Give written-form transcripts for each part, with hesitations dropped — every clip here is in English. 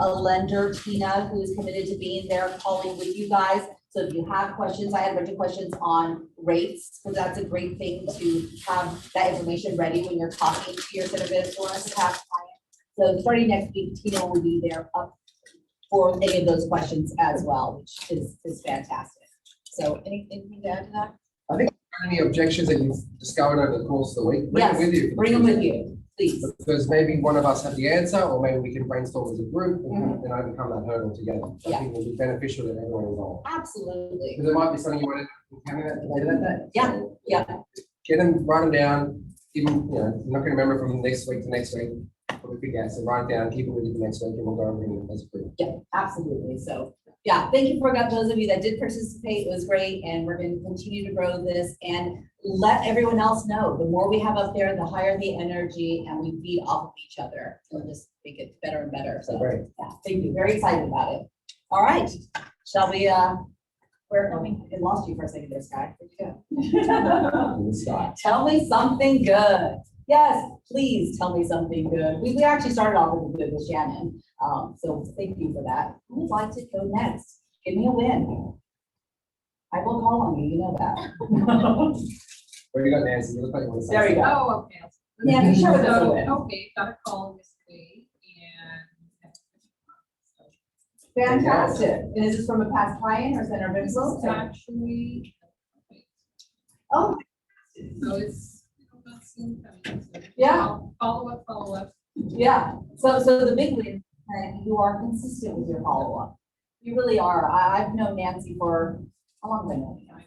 a lender, Tina, who is committed to being there, calling with you guys. So if you have questions, I had a bunch of questions on rates, because that's a great thing to have that information ready when you're talking to your citizens or as a past client. So starting next week, Tina will be there up for any of those questions as well, which is fantastic. So anything to add to that? I think any objections that you've discovered over the course of the week, bring them with you. Bring them with you, please. Because maybe one of us have the answer, or maybe we can brainstorm as a group and overcome that hurdle together. I think it will be beneficial to everyone involved. Absolutely. Because there might be something you want to comment later that day. Yeah, So, yeah. Get them, write them down. Even, you know, you're not going to remember from next week to next week. Put a big guess and write it down, keep it with you for next week, and we'll go over it as a group. Yeah, absolutely. So, yeah, thank you for those of you that did participate. It was great, and we're going to continue to grow this and let everyone else know. The more we have up there, the higher the energy, and we feed off of each other. So just make it better and better. So, Great. yeah, thank you. Very excited about it. All right, shall we? Where are we? I lost you for a second there, Sky. Where'd you go? Tell me something good. Yes, please tell me something good. We actually started off with good with Shannon. So thank you for that. Who would like to go next? Give me a win. I will call on you, you know that. Where you got Nancy? You look like you want to say There you go. Oh, okay. Yeah, be sure with us a So, win. okay, got a call yesterday and. Fantastic. And is this from a past client or center of This influence? is actually. Oh, So it's. Not soon coming, so yeah, Follow up. yeah. So the big win, and you are consistent with your follow-up. You really are. I've known Nancy for, how long have I known you? 9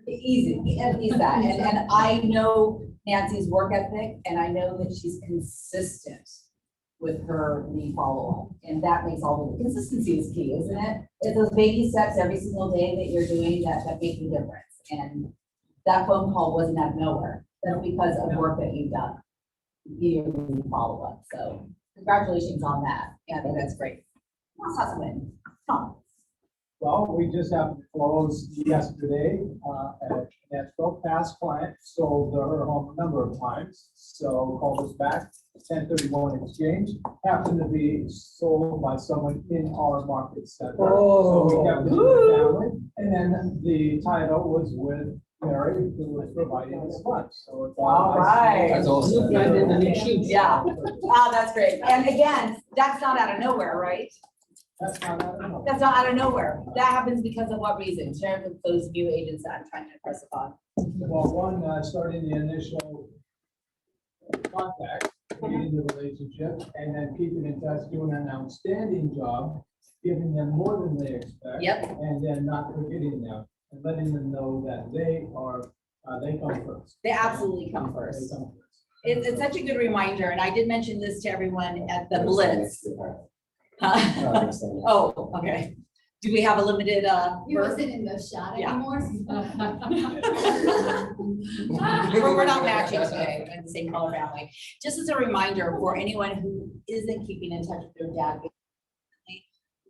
years. Easy, at least that. And I know Nancy's work ethic, and I know that she's consistent with her lead follow-up. And that makes all the consistency is key, isn't it? It's those baby steps every single day that you're doing that make the difference. And that phone call wasn't out of nowhere. That's because of work that you've done. Your lead follow-up. So congratulations on that. Yeah, I think that's great. Awesome win. Tom. Well, we just have closed yesterday at an escrow past client, sold her home a number of times. So called us back, 1031 exchange, happened to be sold by someone in our market center. So we kept it in the family, and then the title was with Mary, who was providing the funds. So it's All right. That's awesome. Yeah. Oh, that's great. And again, that's not out of nowhere, right? That's not, I don't know. That's not out of nowhere. That happens because of what reason? Share with those new agents that I'm trying to impress upon. Well, one, starting the initial contact, getting the relationship, and then keeping in touch, doing an outstanding job, giving them more than they expect. Yep. And then not forgetting them, and letting them know that they come first. They absolutely come They first. come first. It's such a good reminder, and I did mention this to everyone at the Blitz. Huh? Oh, okay. Do we have a limited, You wasn't in the shot Yeah. anymore. we're not matching today in the same color family. Just as a reminder for anyone who isn't keeping in touch with their dad,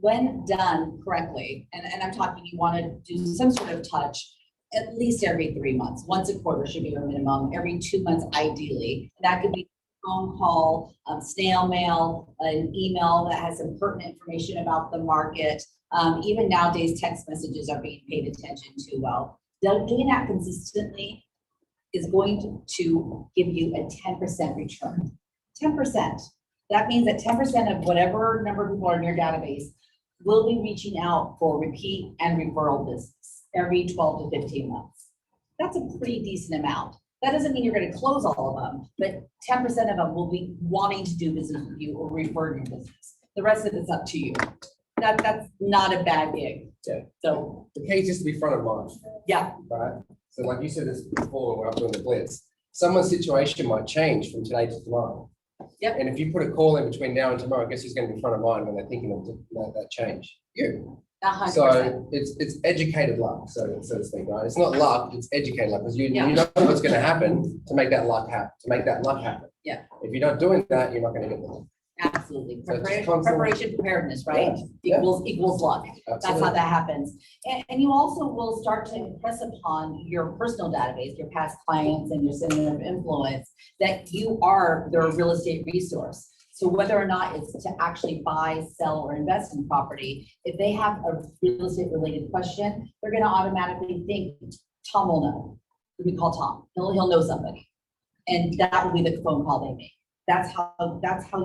when done correctly, and I'm talking, you want to do some sort of touch at least every 3 months. Once a quarter should be your minimum, every 2 months ideally. That could be phone call, snail mail, an email that has some pertinent information about the market. Even nowadays, text messages are being paid attention to well. Doing that consistently is going to give you a 10% return. 10%. That means that 10% of whatever number of people are in your database will be reaching out for repeat and referral business every 12 to 15 months. That's a pretty decent amount. That doesn't mean you're going to close all of them, but 10% of them will be wanting to do business with you or refer your business. The rest of it's up to you. That's not a bad gig. Yeah. So The key is just to be front of mind, yeah, right? So like you said this before, when I was doing the Blitz, someone's situation might change from today to tomorrow. Yep. And if you put a call in between now and tomorrow, guess who's going to be front of mind when they're thinking of that change? You. 100%. So it's educated luck, so to speak, right? It's not luck, it's educated luck, because you Yeah. know what's going to happen to make that luck happen. Yeah. If you're not doing that, you're not going to get the luck. Absolutely. So it's Preparation, constant- preparedness, right? Yeah. Equals luck. That's how Absolutely. that happens. And you also will start to impress upon your personal database, your past clients and your center of influence, that you are their real estate resource. So whether or not it's to actually buy, sell, or invest in property, if they have a real estate related question, they're gonna automatically think, Tom will know. We call Tom, he'll know somebody. And that will be the phone call they make. That's how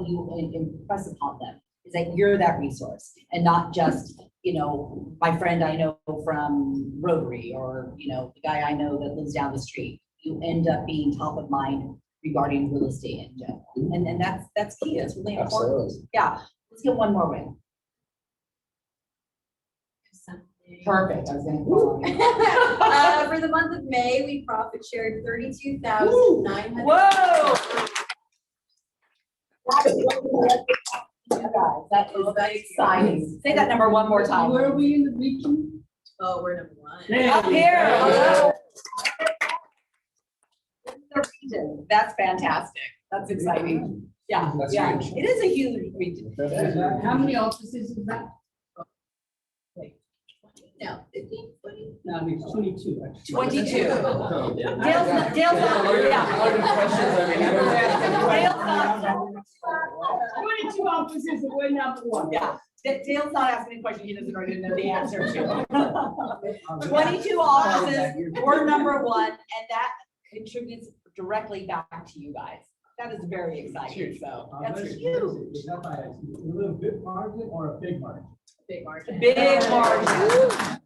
you impress upon them, is that you're that resource and not just, you know, my friend I know from Rotary, or, you know, the guy I know that lives down the street. You end up being top of mind regarding real estate in general. And that's key. That's really important. Absolutely. Yeah, let's get one more win. Perfect. I was gonna go on. For the month of May, we profit shared 32,900. Whoa! That is exciting. Say that number one more time. Where are we in the region? Oh, we're number one. Up here. Wow. The region. That's fantastic. That's exciting. Yeah, That's yeah. huge. It is a huge region. How many offices is that? No, 15, 20. No, I mean, 22. actually. 22. Dale's not, Yeah, questions, I mean, Dale's not, 22 offices and we're number one. yeah. Dale's not asking a question he doesn't already know the answer to. 22 offices, we're number one, and that contributes directly back to you guys. That is very exciting, so that's huge. Is that by a little bit margin or a big margin? Big margin. Big margin.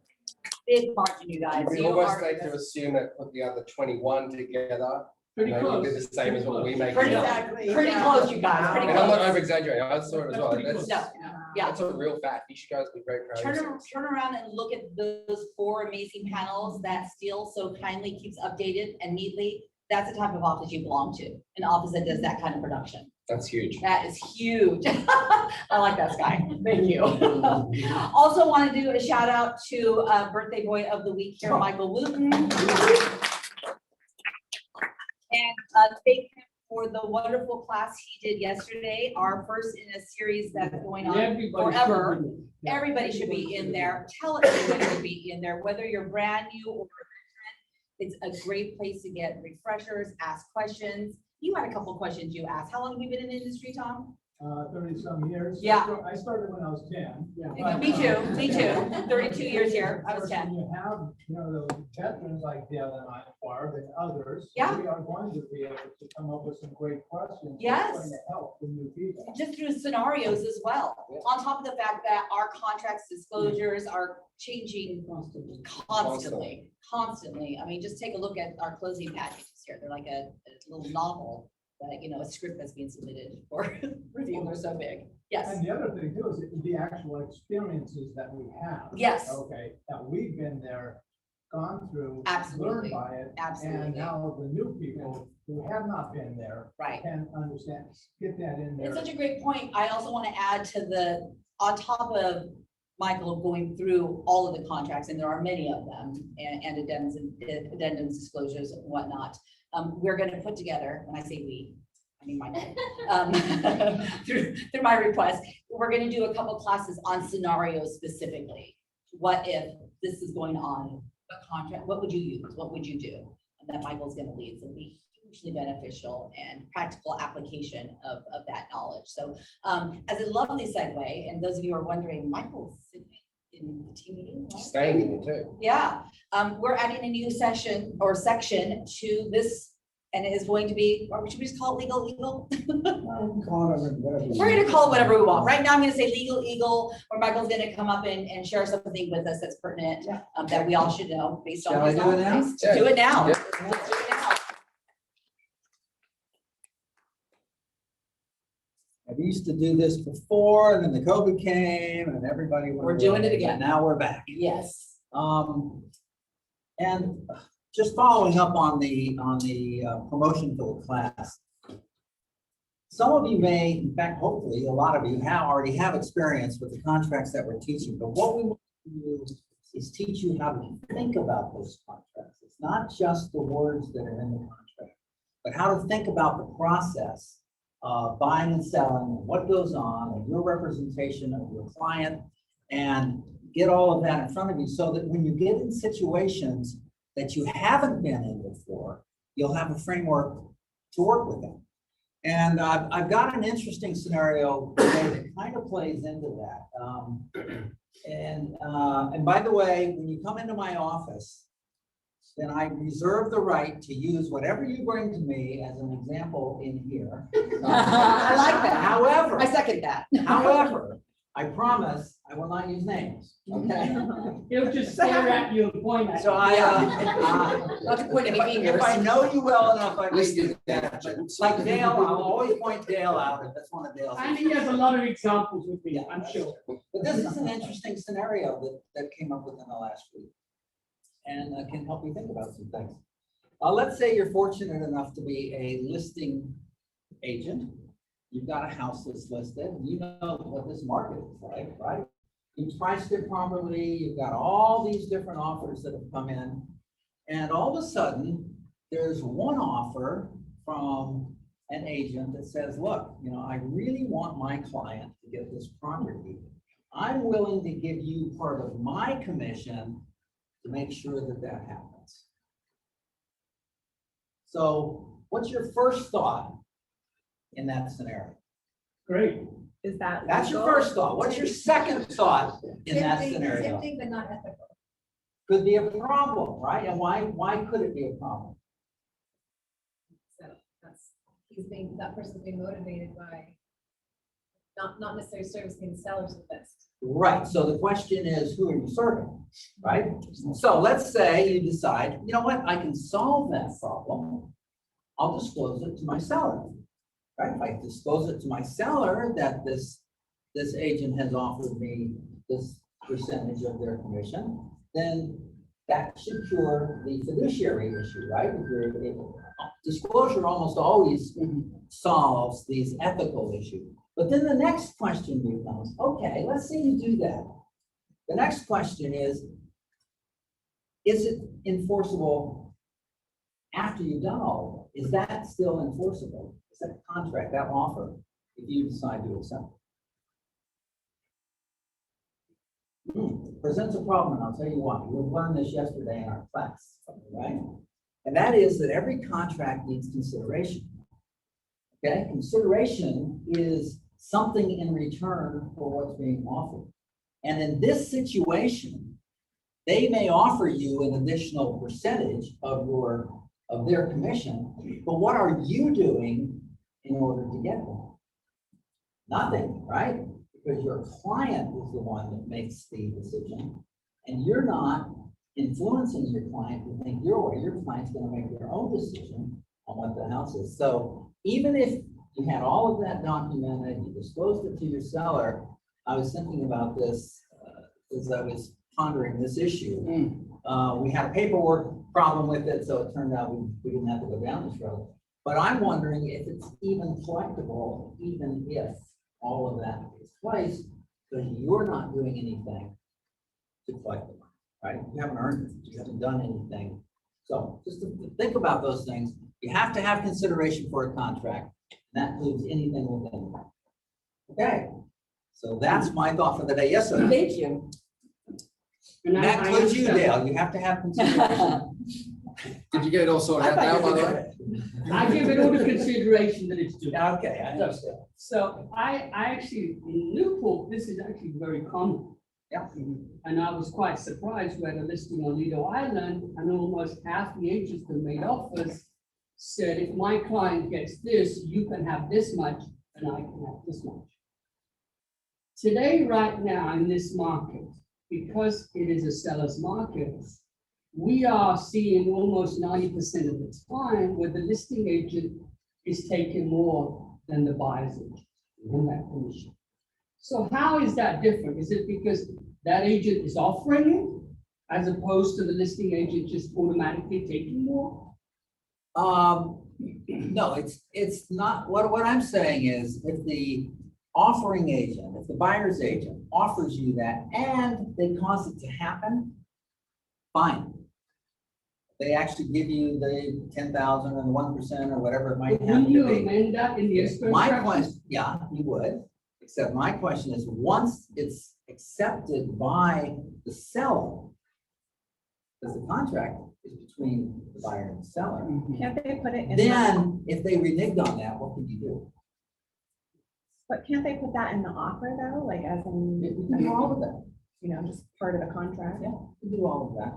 Big margin, you guys. We You almost are like to assume that put the other 21 together, Pretty they would be close. the same as what we make. pretty, now. pretty close, you guys, pretty And I'm not close. over exaggerating, I saw it as well. That's, No, yeah. that's a real fact. You should guys be very proud of yourselves. Turn around and look at those 4 amazing panels that Steele so kindly keeps updated and neatly. That's the type of office you belong to, an office that does that kind of production. That's huge. That is huge. I like that, Sky. Thank you. Also want to do a shout out to birthday boy of the week here, Michael Wooten. And thank him for the wonderful class he did yesterday, our first in a series that's going on Everybody forever. should be. Everybody should be in there. Tell everybody to be in there, whether you're brand new or a veteran. It's a great place to get refreshers, ask questions. You had a couple of questions you asked. How long have you been in the industry, Tom? 30-some years. Yeah. I started when I was 10. Yeah. Me too. 32 years here. I was 10. When you have, you know, those veterans like Dale and I, Barb and others. Yeah. We are going to be able to come up with some great questions. Yes. That's going to help the new people. Just through scenarios as well. Yeah. On top of the fact that our contracts disclosures are changing constantly. I mean, just take a look at our closing packages here. They're like a little novel, that, you know, a script that's being submitted for review. They're so big. Yes. And the other thing too is the actual experiences that we have. Yes. Okay, that we've been there, gone through. Absolutely. Learned by it. And Absolutely. now the new people who have not been there Right. can understand, get that in there. It's such a great point. I also want to add to on top of Michael going through all of the contracts, and there are many of them, and addendums, disclosures, and whatnot. We're going to put together, when I say we, I mean Michael, through my request, we're going to do a couple classes on scenarios specifically. What if this is going on? What contract? What would you use? What would you do? And that Michael's going to lead. So it'll be hugely beneficial and practical application of that knowledge. So as a lovely segue, and those of you who are wondering, Michael's sitting in the team meeting, right? Staying in it too. Yeah, we're adding a new section to this, and it is going to be, or should we just call it legal? We're gonna call it whatever we want. Right now, I'm gonna say legal eagle, where Michael's gonna come up and share something with us that's pertinent, that we all should know based on. Shall I his do it now? knowledge. Do it now. Yep. Let's do it now. I used to do this before, and then the COVID came, and everybody went We're doing it away, again. and now we're back. Yes. And just following up on the promotion for the class. Some of you may, in fact, hopefully, a lot of you already have experience with the contracts that we're teaching, but what we want to do is teach you how to think about those contracts. It's not just the words that are in the contract, but how to think about the process of buying and selling, and what goes on, and your representation of your client, and get all of that in front of you so that when you get in situations that you haven't been in before, you'll have a framework to work with them. And I've got an interesting scenario today that kind of plays into that. And by the way, when you come into my office, then I reserve the right to use whatever you bring to me as an example in here. I like that. However, I second that. however, I promise I will not use names, okay? He'll just stare at you and point at you. So Not to point any fingers. if I know you well enough, I Please will do do that. But like Dale, I'll always point Dale out if that's one of Dale's. And he has a lot of examples with me, I'm sure. But this is an interesting scenario that came up within the last week. And can help you think about some things. Let's say you're fortunate enough to be a listing agent. You've got a house that's listed. You know what this market is like, right? You priced it properly. You've got all these different offers that have come in. And all of a sudden, there's one offer from an agent that says, look, I really want my client to get this property. I'm willing to give you part of my commission to make sure that that happens. So what's your first thought in that scenario? Great. Is that? That's your legal? first thought. What's your second thought in that scenario? Tempting, but not ethical. Could be a problem, right? And why could it be a problem? So that person's being motivated by not necessarily servicing the sellers of this. Right, so the question is, who are you serving, right? So let's say you decide, you know what, I can solve that problem. I'll disclose it to my seller, right? If I disclose it to my seller that this agent has offered me this percentage of their commission, then that should cure the fiduciary issue, right? Disclosure almost always solves these ethical issues. But then the next question becomes, okay, let's say you do that. The next question is it enforceable after you've done all of it? Is that still enforceable? Is that contract, that offer, if you decide to accept it? Presents a problem, and I'll tell you why. We learned this yesterday in our class, right? And that is that every contract needs consideration. Okay, consideration is something in return for what's being offered. And in this situation, they may offer you an additional percentage of their commission, but what are you doing in order to get that? Nothing, right? Because your client is the one that makes the decision, and you're not influencing your client to think your way. Your client's going to make their own decision on what the house is. So even if you had all of that documented, you disclosed it to your seller. I was thinking about this as I was pondering this issue. We had a paperwork problem with it, so it turned out we didn't have to go down this road. But I'm wondering if it's even collectible, even if all of that takes place, because you're not doing anything to collect the money, right? You haven't earned it, you haven't done anything. So just to think about those things, you have to have consideration for a contract. That includes anything within that. Okay, so that's my thought for the day. Yes, sir. Thank you. And That includes you, Dale. You have to have consideration. Did you get it all sorted out now, by the way? I give it all the consideration that it's due. Okay, I understand. So I actually, in Newport, this is actually very common. Yeah. And I was quite surprised when a listing on Lido Island, and almost half the agents that made offers said, if my client gets this, you can have this much, and I can have this much. Today, right now, in this market, because it is a seller's market, we are seeing almost 90% of the time where the listing agent is taking more than the buyer's agent on that commission. So how is that different? Is it because that agent is offering it as opposed to the listing agent just automatically taking more? No, it's not. What I'm saying is, if the offering agent, if the buyer's agent offers you that and they cause it to happen, fine. They actually give you the 10,000 and 1% or whatever it might happen Wouldn't you to be. amend that in the escrow My structure? question, yeah, you would, except my question is, once it's accepted by the seller, because the contract is between the buyer and the seller. Can't they put it in? Then, if they reneged on that, what could you do? But can't they put that in the offer though, like as We in, can do all of that. you know, just part of the contract? Yeah, we can do all of that.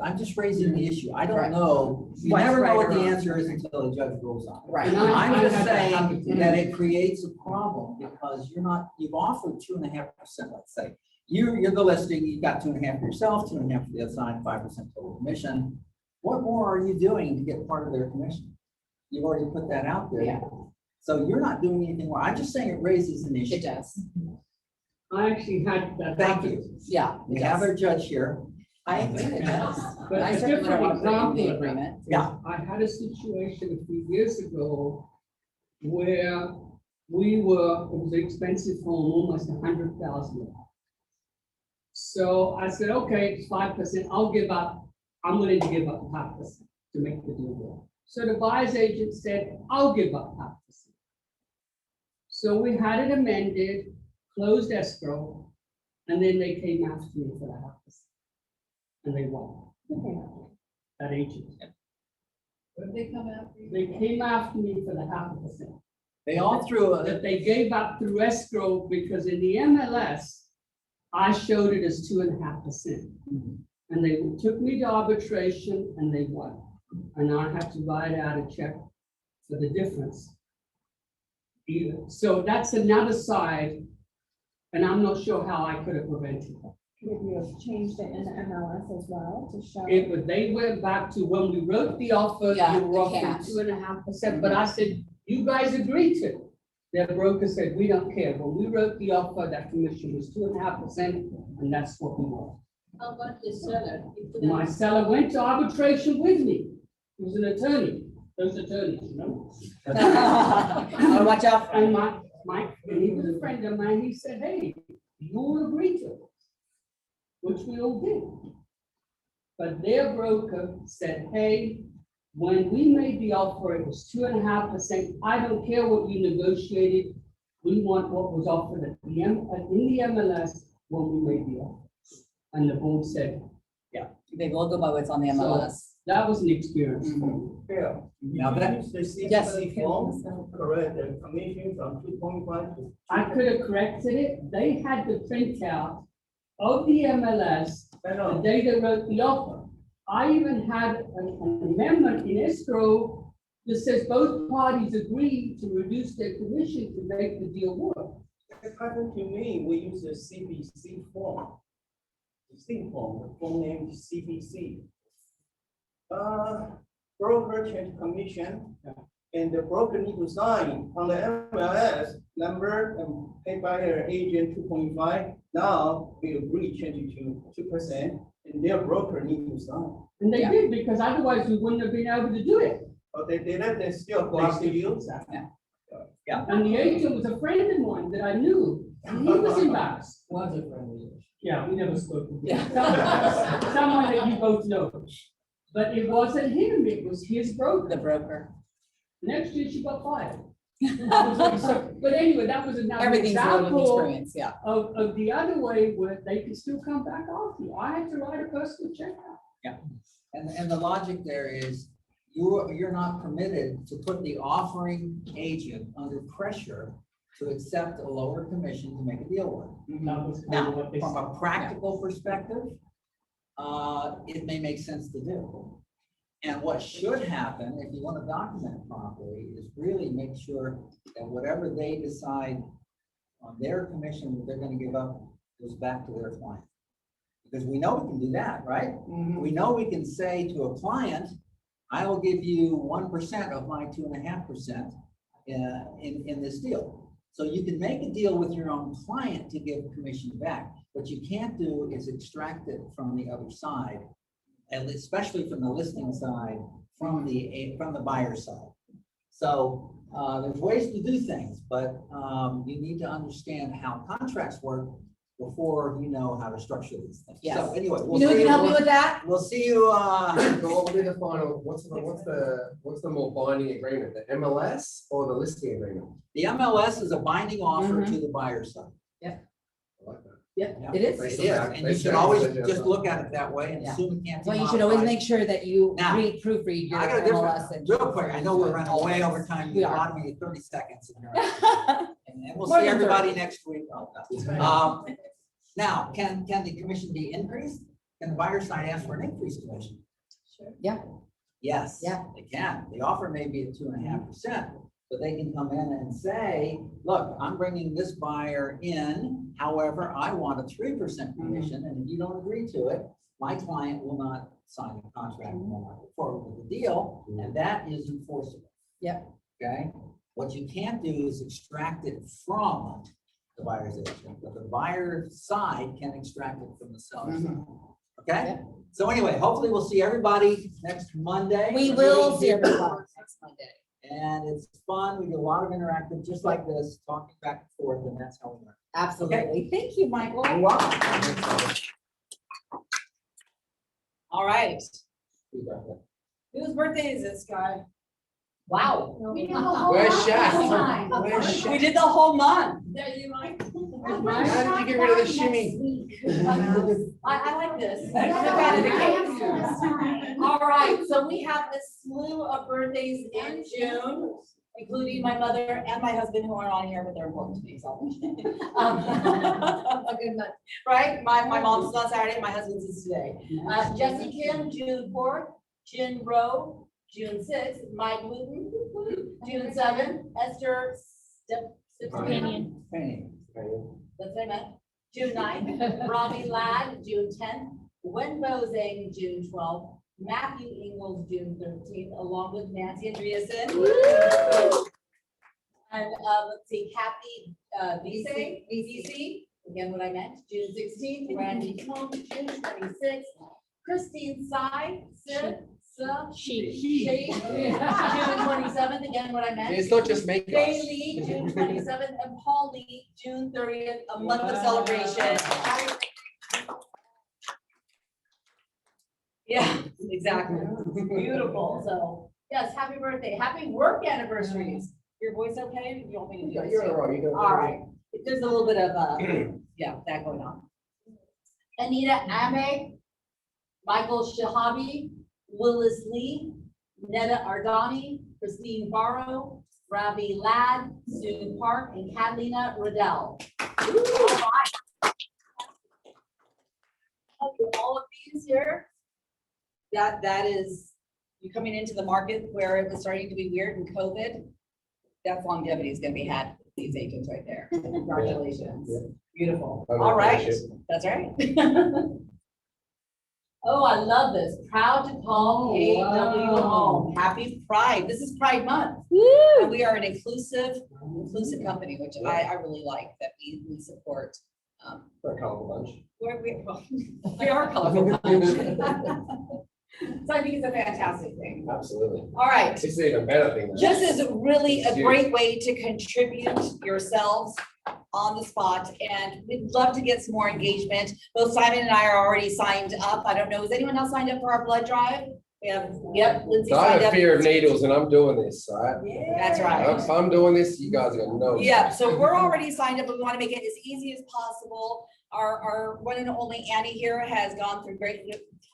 I'm just raising the issue. I don't Right. know. You What's never know right what or the wrong. answer is until the judge rules on it. Right. And I I'm just had that happen to saying me. that it creates a problem because you've offered 2.5%, let's say. You're the listing, you got 2.5 for yourself, 2.5 for the other side, 5% total commission. What more are you doing to get part of their commission? You've already put that out there. Yeah. So you're not doing anything wrong. I'm just saying it raises an issue. It does. I actually had that Thank happen. you. Yeah. We it have does. our judge here. I agree, it does. But I a certainly don't want different to break the example of that. agreement. Yeah. I had a situation a few years ago where it was an expensive home, almost $100,000. So I said, okay, it's 5%, I'm willing to give up 0.5% to make the deal work. So the buyer's agent said, I'll give up 0.5%. So we had it amended, closed escrow, and then they came after me for the 0.5%. And they won, that agent. What did they come after you? They came after me for the 0.5%. They all threw a, That they gave up through escrow because in the MLS, I showed it as 2.5%. And they took me to arbitration and they won. And I have to write out a check for the difference. So that's another side, and I'm not sure how I could have prevented that. Could you have changed it in the MLS as well to show? They went back to when we wrote the offer, Yeah, you were you offering can't. 2.5%, but I said, you guys agreed to it. Their broker said, we don't care. When we wrote the offer, that commission was 2.5%, and that's what we want. How about the seller? My seller went to arbitration with me. He was an attorney, those attorneys, you know? Oh, watch out. And and he was a friend of mine, he said, hey, you all agreed to it, which we all did. But their broker said, hey, when we made the offer, it was 2.5%. I don't care what you negotiated. We want what was offered in the MLS when we made the offer. And the board said, They will go by what's on the MLS. that was an experience. for me. Yeah. Now that- The Yes. CPC form, correct, the commission from 2.5 to. I could have corrected it. They had the printout of the MLS I the know, day they wrote the offer. I even had an amendment in escrow that says both parties agreed to reduce their commission to make the deal work. it happened to me, we use the CPC form. The C form, the full name is CPC. Broker change commission, and the broker need to sign on the MLS number and pay by their agent 2.5. Now, we agree change it to 2%, and their broker need to sign. And they Yeah. did, because otherwise we wouldn't have been able to do it. But they did it, they still go after you. And the agent was a friend of mine that I knew, and he was embarrassed. Was it friendly? Yeah, we never spoke. Yeah. Someone that you both know. But it wasn't him, it was his broker. The broker. Next year she got fired. But anyway, that was another Everything's a learning example experience, yeah. of the other way where they can still come back after you. I had to write a personal check out. And the logic there is, you're not permitted to put the offering agent under pressure to accept a lower commission to make a deal work. That was kind Now, of what they from said. a practical perspective, it may make sense to do. And what should happen, if you want to document it properly, is really make sure that whatever they decide on their commission that they're going to give up goes back to their client. Because we know we can do that, right? We know we can say to a client, I will give you 1% of my 2.5% in this deal. So you can make a deal with your own client to give commission back. What you can't do is extract it from the other side, and especially from the listing side, from the buyer side. So there's ways to do things, but you need to understand how contracts work before you know how to structure these things. Yes. So anyway, You know who can help me with that? we'll see you. So what will be the final, what's the more binding agreement, the MLS or the listing agreement? The MLS is a binding offer to the buyer side. I like that. Yeah, Yeah, it is. It is, and you should always just look at it that way and assume it can't be So you should always modified. make sure that you Now, proofread your I got a MLS. different, real quick, I know we're running way over time, We you are. allotted me 30 seconds. And we'll More see than everybody 30. next week. Now, can the commission be increased? Can the buyer side ask for an increased commission? Sure. Yeah. Yes. Yeah. They can. The offer may be at 2.5%, but they can come in and say, look, I'm bringing this buyer in. However, I want a 3% commission, and if you don't agree to it, my client will not sign the contract and will not go forward with the deal, and that is enforceable. Yep. Okay? What you can't do is extract it from the buyer's agent, but the buyer side can extract it from the seller's side. Okay? Yep. So anyway, hopefully we'll see everybody next Monday. We will see everyone next Monday. And it's fun. We do a lot of interactive, just like this, talking back and forth, and that's how we learn. Absolutely. Thank you, Michael. You're welcome. All right. Whose birthday is this guy? Wow. We did the whole Where's month Shaq? last time. Where's Shaq? We did the whole month. There you are. How did you get rid of the shimmy? I like this. I'm a fan of the cake. All right, so we have this slew of birthdays in June, including my mother and my husband who aren't on here, but they're important to me, so. A good month. Right, my mom's on Saturday, my husband's is today. Jesse Kim, June 4th, Jin Rowe, June 6th, Mike Wooten, June 7th, Esther Opinion. that's what I meant. June 9th, Robbie Ladd, June 10th, Wenbo Zhang, June 12th, Matthew Ingles, June 13th, along with Nancy Andreessen. And let's see, Kathy VC, again what I meant, June 16th, Randy Combs, June 26th, Christine She. June 27th, again what I meant. It's not just make Bay us. Lee, June 27th, and Paul Lee, June 30th, a month of celebration. Yeah, exactly. Beautiful. So, yes, happy birthday. Happy work anniversaries. Your voice okay? You want me to do it? You're all right. You go. All right. There's a little bit of, yeah, that going on. Anita Ame, Michael Shahabi, Willis Lee, Netta Ardani, Christine Barrow, Ravi Ladd, Sue Park, and Catalina Riddell. All right. All of these here, that is, you coming into the market where it was starting to be weird in COVID. That's longevity is gonna be had with these agents right there. Congratulations. Yeah. Beautiful. I'm All gonna right, finish that's right. Oh, I love this. Proud to call KW home. Happy Pride. This is Pride Month. And we are an inclusive company, which I really like that we support. For a colorful lunch. We are a colorful bunch. So I think it's a fantastic thing. Absolutely. All right. It's an even better thing. This is really a great way to contribute yourselves on the spot, and we'd love to get some more engagement. Both Simon and I are already signed up. I don't know, is anyone else signed up for our blood drive? We have, yep, Lindsay So I signed have up. a fear of needles and I'm doing this, all right? That's right. If I'm doing this, you guys are gonna know. Yeah, so we're already signed up, but we want to make it as easy as possible. Our one and only Annie here has gone through great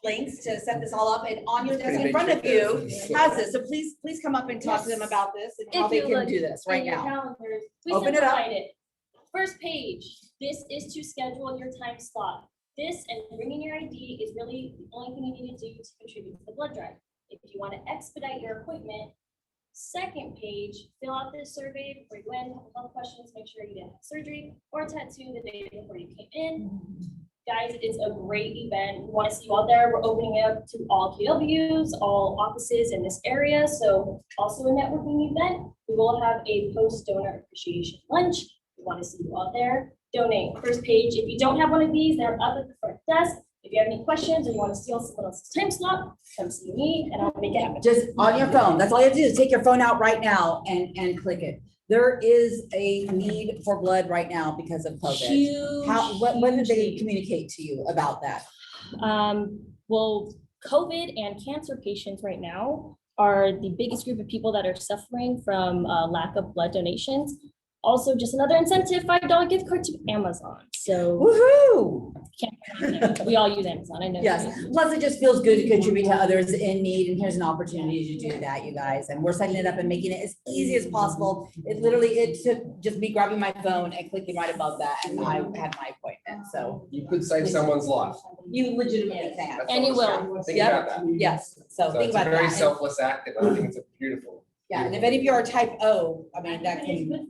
lengths to set this all up, and on your desk in front of you has this. So please come up and talk to them about this and how If they you can look do this right in your now. calendars, we Open it up. simplified it. First page, this is to schedule your time slot. This and bringing your ID is really the only thing you need to do to contribute to the blood drive. If you want to expedite your appointment, second page, fill out this survey before you went, health questions, make sure you didn't have surgery or a tattoo the day before you came in. Guys, it's a great event. We want to see you out there. We're opening it up to all KWs, all offices in this area. So also a networking event. We will have a post-donor appreciation lunch. We want to see you out there. Donate. First page. If you don't have one of these, they're up at the front desk. If you have any questions or you want to steal someone else's time slot, come see me and I'll make it happen. Just on your phone. That's all you have to do is take your phone out right now and click it. There is a need for blood right now because of COVID. Huge, When did they huge. communicate to you about that? Well, COVID and cancer patients right now are the biggest group of people that are suffering from lack of blood donations. Also, just another incentive, $5 gift card to Amazon. So Woohoo! we all use Amazon, I know. Yes, plus it just feels good to contribute to others in need, and here's an opportunity to do that, you guys, and we're setting it up and making it as easy as possible. It took just me grabbing my phone and clicking right above that, and I had my appointment, so You could save someone's life. you legitimately can. That's And all you it's will. about. Think Yep. about that. Yes, so So think it's a about very that. selfless act, and I think it's a beautiful. Yeah, and if any of you are type O, I mean, that can.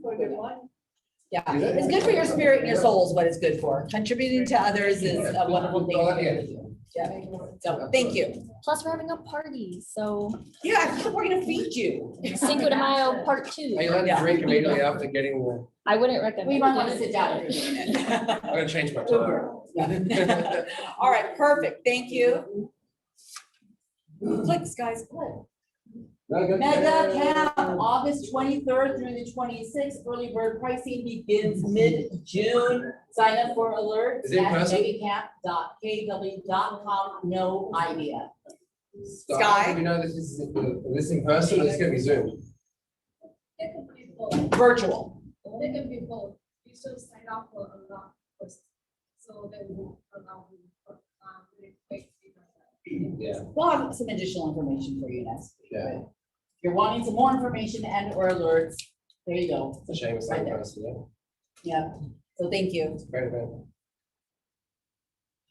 Yeah, it's good for your spirit and your soul is what it's good for. Contributing to others is a wonderful thing. Well, yeah. Yeah, so thank you. Plus, we're having a party, so Yeah, we're gonna feed you. Cinco de Mayo Part 2. Are you allowed to drink immediately after getting the, I wouldn't recommend. We might want to it. sit down. for a minute. I'm gonna change my time. Yeah. All right, perfect, thank you. Clicks, guys, click. Megacamp, August 23rd through the 26th. Early bird pricing begins mid-June. Sign up for alerts Is it in at person? megacamp.kw.com. No idea. Sky, do we know this is in person or this is gonna be Zoom? It could be both. Virtual. It can be both. You should sign up for a lot first. So then we'll allow you, really quick. Yeah. We'll have some additional information for you next week. Yeah. If you're wanting some more information and or alerts, there you go. It's a shame it's not in person, yeah. Yep, so thank you. Great event.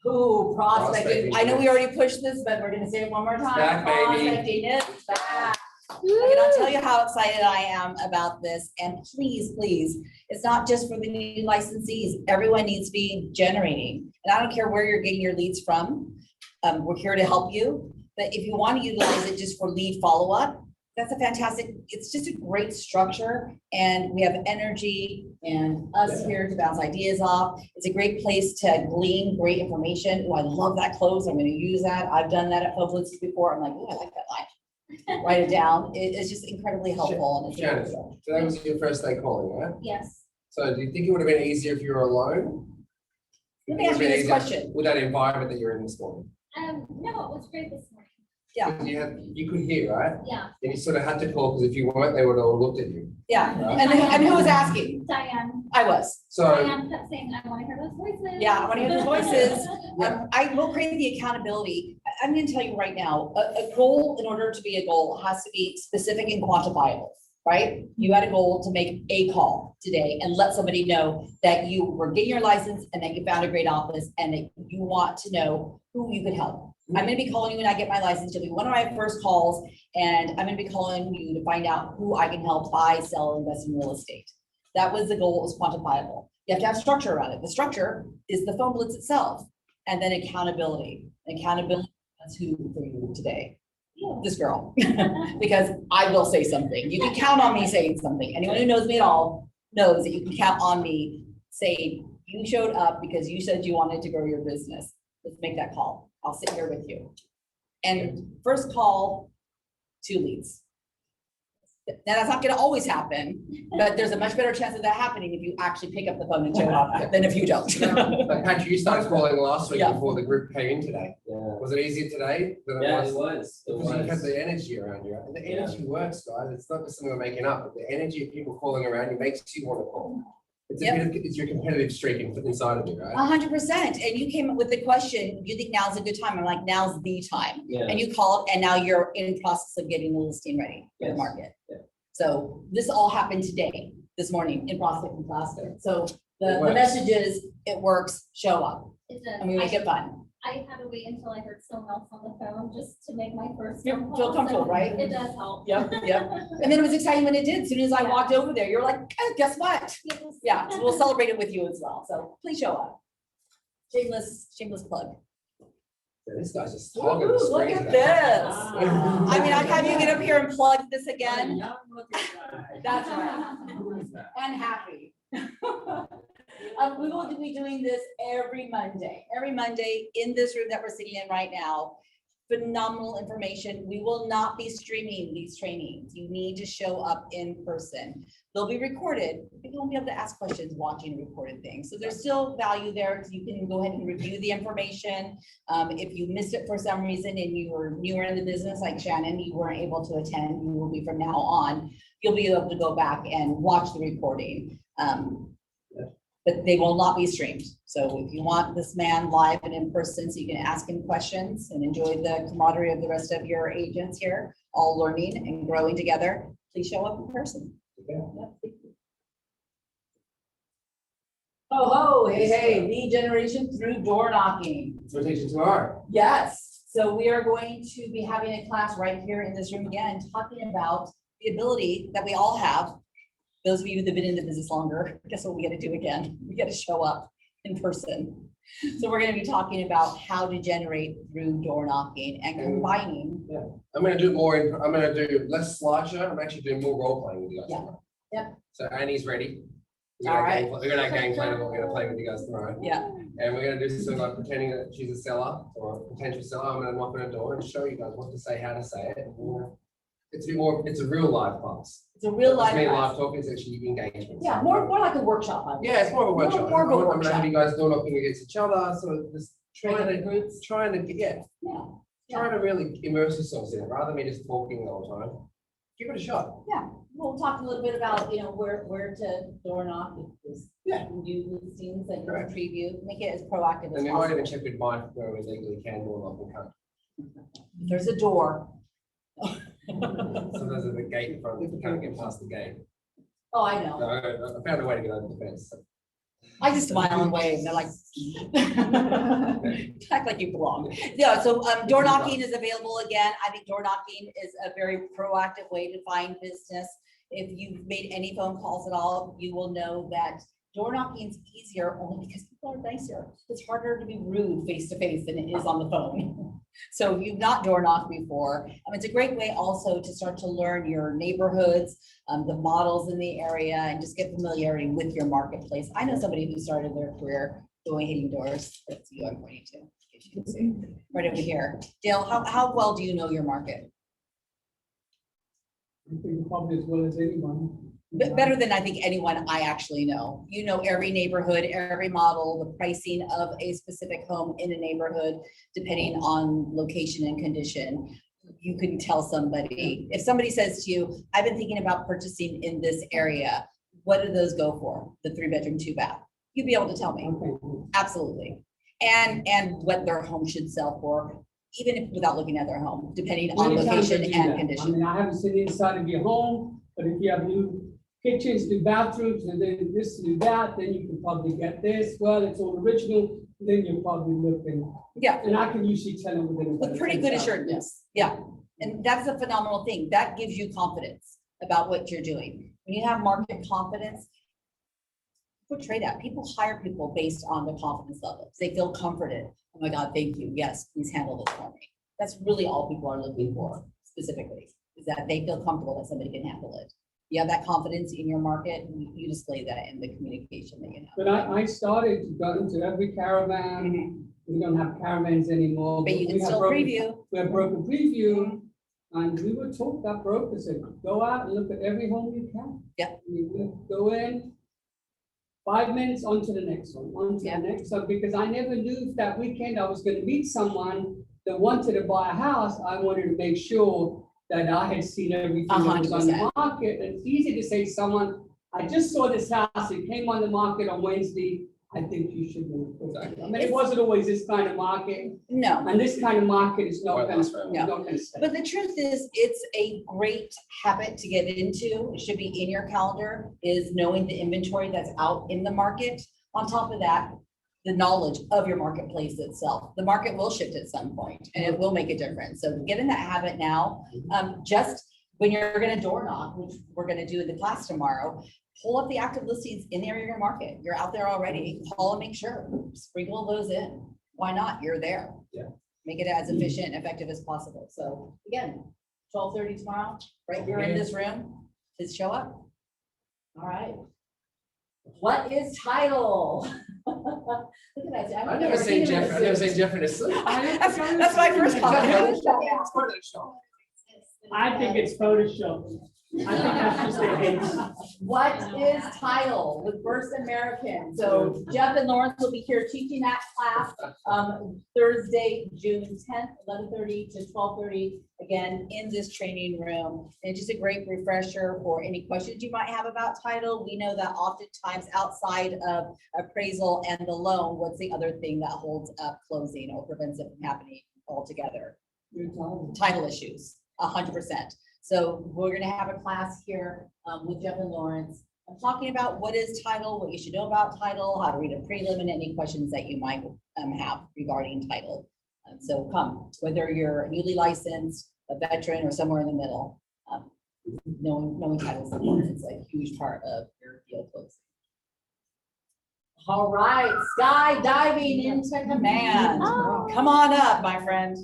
Ooh, prospecting. Prospecting. I know we already pushed this, but we're gonna say it one more time. Back, baby. Prospecting is back. I cannot tell you how excited I am about this, and please, please, it's not just for the new licensees. Everyone needs to be generating, and I don't care where you're getting your leads from. We're here to help you, but if you want to utilize it just for lead follow-up, that's a fantastic, it's just a great structure, and we have energy and us here to bounce ideas off. It's a great place to glean great information. Oh, I love that close. I'm gonna use that. I've done that at Publix before. I'm like, oh, I like that line. Write it down. It's just incredibly helpful. And it's a Shannon, great structure. so that was your first day calling, right? Yes. So do you think it would have been easier if you were alone? Let me ask you this question. With that environment that you're in this morning? No, it was great this morning. Yeah. Because you could hear, right? Yeah. And you sort of had to call, because if you weren't, they would have all looked at you. Yeah, and who was asking? Diane. I was. So, Diane kept saying, I want to hear those voices. Yeah, I want to hear the voices. Yeah. I will create the accountability. I'm gonna tell you right now, a goal, in order to be a goal, has to be specific and quantifiable, right? You had a goal to make a call today and let somebody know that you were getting your license and that you found a great office and that you want to know who you could help. I'm gonna be calling you when I get my license. You'll be one of my first calls, and I'm gonna be calling you to find out who I can help buy, sell, invest in real estate. That was the goal, it was quantifiable. You have to have structure around it. The structure is the phone blitz itself, and then accountability. Accountability, that's who for you today. This girl, because I will say something. You can count on me saying something. Anyone who knows me at all knows that you can count on me saying, you showed up because you said you wanted to grow your business. Let's make that call. I'll sit here with you. And first call, 2 leads. Now, that's not gonna always happen, but there's a much better chance of that happening if you actually pick up the phone and show up than if you don't. but Patrick, you started calling last week Yeah. before the group came in today. Yeah, Was it easier today than it yeah, was? it was, it Because you have was. the energy around you, and the energy works, guys. It's not just something we're making up, but the energy of people calling around you makes you want to call. It's a Yep. bit of, it's your competitive streak inside of you, right? 100%. And you came up with the question, do you think now's a good time? I'm like, now's the time. Yeah. And you called, and now you're in process of getting the listing ready for the Yes. market. Yeah. So this all happened today, this morning in prospecting cluster. So It the works. message is, it works, show up, It does. and we make it fun. I had to wait until I heard someone else on the phone just to make my first. You phone feel call, comfortable, so right? It does help. Yep, yep. And then it was exciting when it did. As soon as I walked over there, you're like, guess what? Yes. Yeah, so we'll celebrate it with you as well. So please show up. Shameless plug. Yeah, this guy's just talking the Ooh, look screen at today. this. I mean, I'd have you get up here and plug this again. That's right. And happy. We will be doing this every Monday in this room that we're sitting in right now. Phenomenal information. We will not be streaming these trainings. You need to show up in person. They'll be recorded. People won't be able to ask questions watching recorded things. So there's still value there because you can go ahead and review the information. If you missed it for some reason and you were newer in the business, like Shannon, you weren't able to attend, you will be from now on. You'll be able to go back and watch the recording. But they will not be streamed. So if you want this man live and in person, so you can ask him questions and enjoy the camaraderie of the rest of your agents here, all learning and growing together, please show up in person. Okay. Yep. Oh, ho, hey, lead generation through door knocking. So we're teaching tomorrow. Yes, so we are going to be having a class right here in this room again, talking about the ability that we all have. Those of you that have been in the business longer, guess what we gotta do again? We gotta show up in person. So we're gonna be talking about how to generate through door knocking and combining. I'm gonna do more, I'm gonna do less slideshow. I'm actually doing more role playing with you guys Yeah. tomorrow. Yep. So Annie's ready. All right. We're gonna have game plan, we're gonna play with you guys tomorrow. Yeah, And we're gonna do something like pretending that she's a seller or a potential seller. I'm gonna knock on a door and show you guys what to say, how to say it. And, it's a bit more, it's a real live class. it's a real life. It's me live class. talking, it's actually engagement. Yeah, more like a workshop. I would Yeah, it's more of a More- workshop. more of a I'm gonna workshop. have you guys door knocking against each other, sort of just say. Regular groups. trying to get, Yeah. trying to really immerse yourselves in it, rather than me just talking the whole time. Give it a shot. Yeah, we'll talk a little bit about, where to door knock, because Yeah. new listings that you can Correct. preview, make it as proactive as And we might even possible. check with Mike where we legally can door knock and can't. There's a door. Sometimes there's a gate in front, you can't get past the gate. Oh, I know. So I found a way to get over the fence. I just smile and wave, and they're like. Act like you belong. Yeah, so door knocking is available again. I think door knocking is a very proactive way to find business. If you've made any phone calls at all, you will know that door knocking is easier only because people are nicer. It's harder to be rude face to face than it is on the phone. So if you've not door knocked before, it's a great way also to start to learn your neighborhoods, the models in the area, and just get familiarity with your marketplace. I know somebody who started their career doing hitting doors. That's you I'm pointing to. If you can see. Right over here. Dale, how well do you know your market? I think probably as well as anyone. Better than I think anyone I actually know. You know every neighborhood, every model, the pricing of a specific home in a neighborhood, depending on location and condition. You can tell somebody, if somebody says to you, I've been thinking about purchasing in this area, what do those go for? The 3-bedroom, 2-bath. You'd be able to tell me. Okay. Absolutely. And what their home should sell for, even if without looking at their home, depending on Many times I location do and that. condition. I mean, I haven't seen the inside of your home, but if you have new kitchens, new bathrooms, and then this, new that, then you can probably get this. Well, it's all original, then you're probably looking, Yeah. and I can usually tell them within. With pretty good assuredness, yeah. And that's a phenomenal thing. That gives you confidence about what you're doing. When you have market confidence, portray that. People hire people based on the confidence levels. They feel comforted. Oh my God, thank you. Yes, please handle this for me. That's really all people are looking for specifically, is that they feel comfortable that somebody can handle it. You have that confidence in your market, you display that in the communication that you have. But I started to go into every caravan. We don't have caravans anymore. But you can we have still broker- preview. We have broker preview, and we were told that brokers said, go out and look at every home you can. Yeah. You will go in, 5 minutes onto the next one, onto Yeah. the next one, because I never knew if that weekend I was gonna meet someone that wanted to buy a house. I wanted to make sure that I had seen everything that was on the 100%. market. And it's easy to say to someone, I just saw this house, it came on the market on Wednesday, I think you should move. I mean, it wasn't always this kind of market, No, and this kind of market is not Well, gonna, that's fair. not gonna stay. but the truth is, it's a great habit to get into. It should be in your calendar, is knowing the inventory that's out in the market. On top of that, the knowledge of your marketplace itself. The market will shift at some point and it will make a difference. So get in that habit now. Just when you're gonna door knock, which we're gonna do in the class tomorrow, pull up the active listings in the area of your market. You're out there already. Call and make sure, sprinkle those in. Why not? You're there. Yeah. Make it as efficient and effective as possible. So again, 12:30 tomorrow, right here in this room, please show up. All right. What is title? Look at that. I've never seen Jeff, I've never seen Jeff in a suit. That's my first comment. I think it's Photoshop. I think I should say H. What is title with First American? So Jeff and Lawrence will be here teaching that class, Thursday, June 10th, 11:30 to 12:30, again, in this training room. And just a great refresher for any questions you might have about title. We know that oftentimes outside of appraisal and the loan, what's the other thing that holds up closing or prevents it from happening altogether? Title issues, 100%. So we're gonna have a class here with Jeff and Lawrence, talking about what is title, what you should know about title, how to read a prelim, and any questions that you might have regarding title. So come, whether you're newly licensed, a veteran, or somewhere in the middle, knowing titles is a huge part of your deal closing. All right, skydiving into command. Come on up, my friend.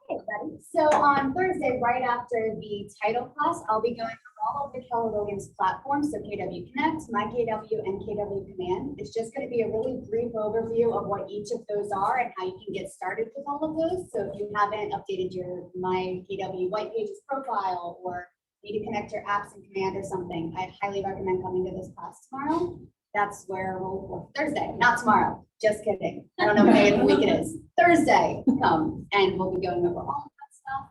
Hey, everybody. So on Thursday, right after the title class, I'll be going through all of the Keller Williams platforms, so KW Connect, My KW, and KW Command. It's just going to be a really brief overview of what each of those are and how you can get started with all of those. So if you haven't updated your My KW White Pages profile or need to connect your apps in Command or something, I highly recommend coming to this class tomorrow. That's where we'll, Thursday, not tomorrow, just kidding. I don't know what day of the week it is. Thursday, come, and we'll be going over all of that stuff.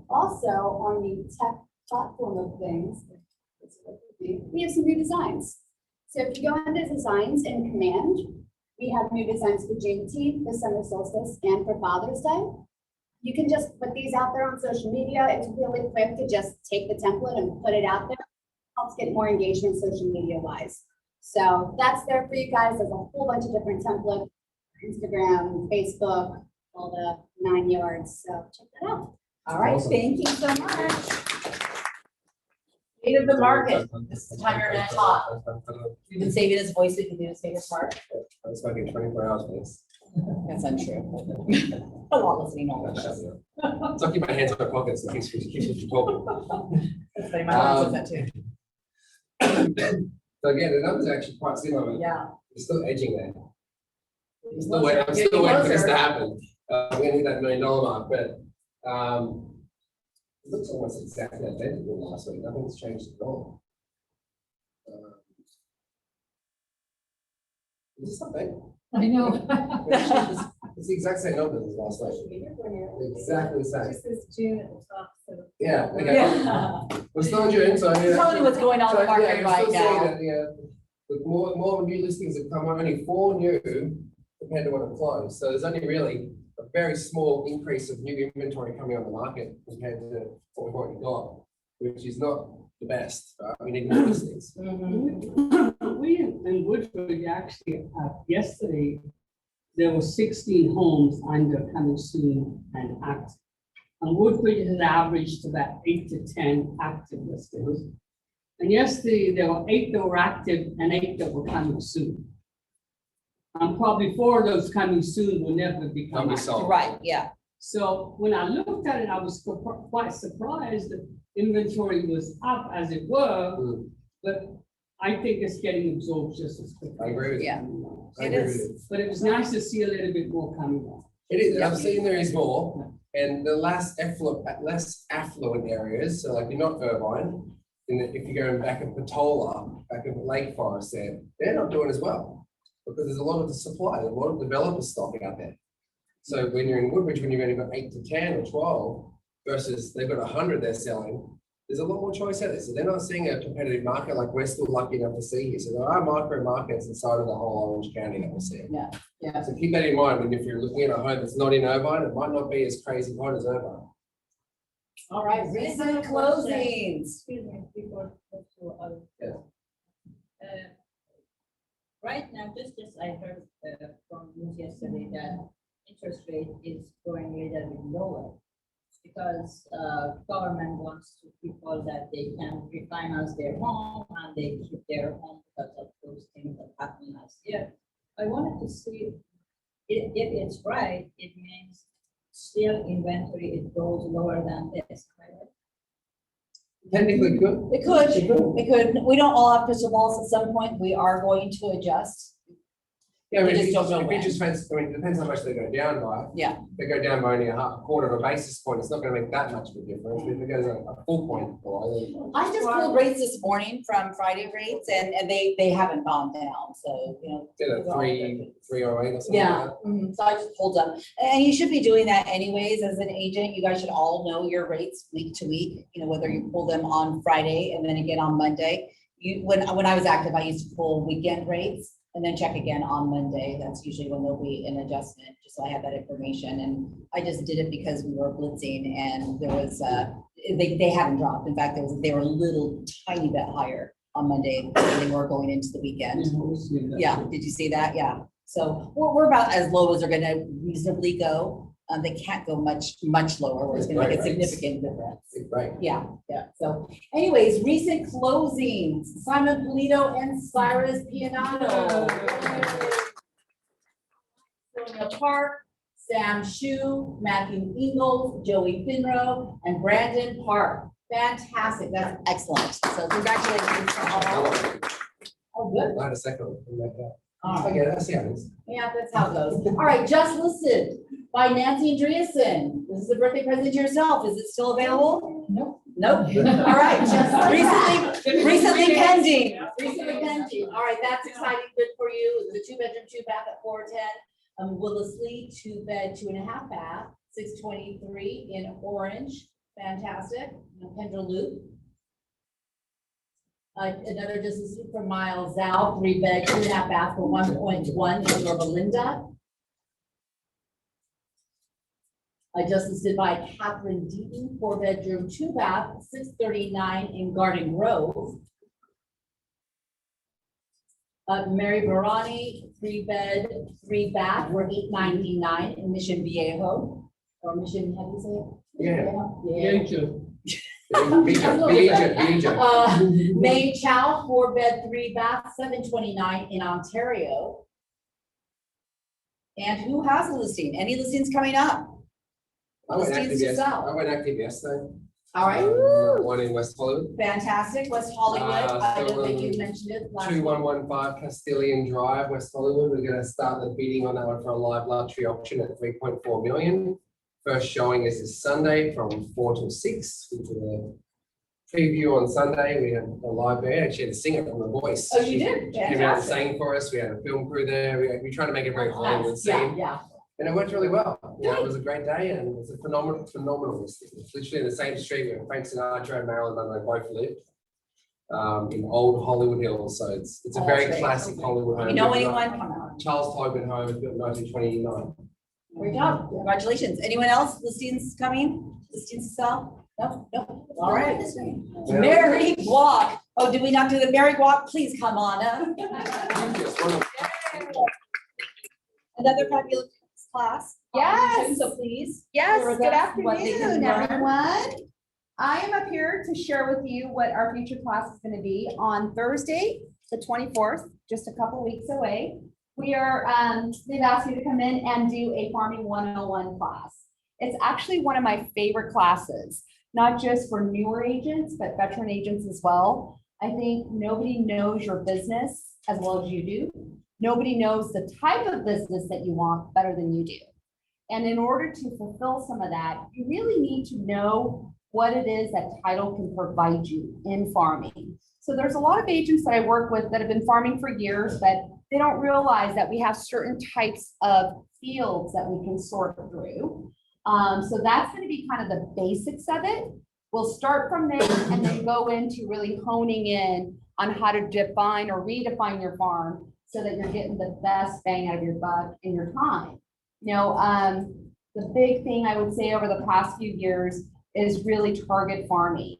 Also, on the tech platform of things, we have some new designs. So if you go into designs in Command, we have new designs for Juneteenth, the summer solstice, and for Father's Day. You can just put these out there on social media. It's really quick to just take the template and put it out there. Helps get more engagement social media wise. So that's there for you guys. There's a whole bunch of different templates, Instagram, Facebook, all the 9 yards. So check that out. All right, thank you so much. State of the market. This is the time you're gonna talk. We've been saving his voice, we can do the state of the market. I was fucking 24 hours, please. That's untrue. A lot listening on this. It's like keep my hands in my pockets in case you talking. That's funny, my mom says that too. So again, the numbers are actually quite similar. Yeah. We're still edging there. I'm still waiting for this to happen. We're gonna hit that $1 million mark, but it looks almost exactly identical to last week. Nothing's changed at all. Is this something? I know. It's the exact same numbers as last week. Exactly the same. This is June at the top, so. Yeah. Okay. Yeah. We're still in June, so I mean. Telling you what's going on in the market right now. With more new listings have come on, only 4 new compared to what have closed. So there's only really a very small increase of new inventory coming on the market compared to what we've already got, which is not the best. We need more listings. We in Woodford, actually, yesterday, there were 16 homes under coming soon and active. And Woodford has averaged about 8 to 10 active listings. And yesterday, there were 8 that were active and 8 that were coming soon. And probably 4 of those coming soon will never become active. Right, yeah. So when I looked at it, I was quite surprised that inventory was up as it were, but I think it's getting absorbed just as quickly. I agree with you. Yeah. I It agree is. with you. But it was nice to see a little bit more coming on. It is, I'm seeing there is more, and the less affluent areas, so like you're not Irvine, and if you're going back in Patola, back in Lake Forest there, they're not doing as well. Because there's a lot of the supply, a lot of developer stock out there. So when you're in Woodbridge, when you've only got 8 to 10 or 12 versus they've got 100 they're selling, there's a lot more choice out there. So they're not seeing a competitive market like we're still lucky enough to see here. So there are micro markets inside of the whole Orange County that we're seeing. Yeah, yeah. So keep that in mind when if you're looking at a home that's not in Irvine, it might not be as crazy hot as Irvine. All right, recent closings. Excuse me, before we go to other. Yeah. Right now, just as I heard from news yesterday, that interest rate is going a little bit lower. Because government wants to people that they can refinance their home and they keep their home because of those things that happened last year. I wanted to see if it's right, it means still inventory, it goes lower than this, right? Technically good. It could. We don't all have crystal balls. At some point, we are going to adjust. Yeah, I mean, We if just don't know if when. interest rates, I mean, it depends how much they go down by. Yeah. If they go down by only a quarter of a basis point, it's not gonna make that much of a difference. If it goes a full point below, I just pulled rates this morning from Friday rates and they haven't gone down, so, you know. then it's a all three good. or eight or something like Yeah, that. so I just pulled up, and you should be doing that anyways, as an agent, you guys should all know your rates week to week, you know, whether you pull them on Friday and then again on Monday. When I was active, I used to pull weekend rates and then check again on Monday, that's usually when there'll be an adjustment, just so I have that information, and I just did it because we were blitzing and there was, they hadn't dropped, in fact, they were a little tiny bit higher on Monday than they were going into the weekend. Yeah, did you see that? Yeah. So we're about as low as they're gonna reasonably go. They can't go much lower, where it's gonna make a significant difference. Right. Yeah. So anyways, recent closings, Simon Polito and Cyrus Pianato. Sonia Park, Sam Shu, Matthew Ingalls, Joey Finrow, and Brandon Park. Fantastic. That's excellent. So congratulations to all. Oh, good. I had a second one like that. All right. Okay, that's how it is. Yeah, that's how it goes. All right, just listed by Nancy Andreasen. This is a birthday present to yourself. Is it still available? Nope. Nope. All right, just recently pending. Recently pending. All right, that's exciting. Good for you. The 2-bedroom, 2-bath at 410. Willis Lee, 2-bed, 2.5 bath, 623 in Orange. Fantastic. Kendra Loop. Another distance from Miles Zhao, 3-bed, 2.5 bath for 1.1 in Yorba Linda. Just listed by Catherine Deaton, 4-bedroom, 2-bath, 639 in Garden Grove. Mary Barani, 3-bed, 3-bath for 899 in Mission Viejo, or Mission, how do you say it? Yeah. Yeah. May Chow, 4-bed, 3-bath, 729 in Ontario. And who has a listing? Any listings coming up? I went Listings active to yesterday. sell. I went active yesterday. All right, One in West Hollywood, fantastic. West Hollywood, I know that you so, mentioned it last week. 2115 Castilian Drive, West Hollywood. We're gonna start the bidding on that one for a live lottery auction at 3.4 million. First showing is this Sunday from 4 till 6. We did a preview on Sunday. We had a live band. Actually had a singer from The Voice. Oh, you did? She came out and Fantastic. sang for us. We had a film crew there. We tried to make it very Hollywood Nice. Yeah, scene. yeah. And it worked really well. Yeah, it was a great day and it was a phenomenal listing. It's literally in the same street where Frank Sinatra and Marilyn Monroe both lived. In old Hollywood Hills. So it's a Oh, very that's great. classic Hollywood home. You know Built in anyone? Come on. Charles Tobin home, built in 1929. Great job. Congratulations. Anyone else? Listings coming? Listings to sell? No, no. All right. Yeah. Mary Walk. Oh, did we not do the Mary Walk? Please come on up. Yes, one of- Another fabulous class. Yes. So please. Yes, share with good us what they can afternoon, learn. everyone. I am up here to share with you what our future class is going to be on Thursday, the 24th, just a couple weeks away. We are, they've asked me to come in and do a farming 101 class. It's actually one of my favorite classes, not just for newer agents, but veteran agents as well. I think nobody knows your business as well as you do. Nobody knows the type of business that you want better than you do. And in order to fulfill some of that, you really need to know what it is that title can provide you in farming. So there's a lot of agents that I work with that have been farming for years, but they don't realize that we have certain types of fields that we can sort through. So that's going to be kind of the basics of it. We'll start from there and then go into really honing in on how to define or redefine your farm so that you're getting the best bang out of your buck in your time. You know, the big thing I would say over the past few years is really target farming.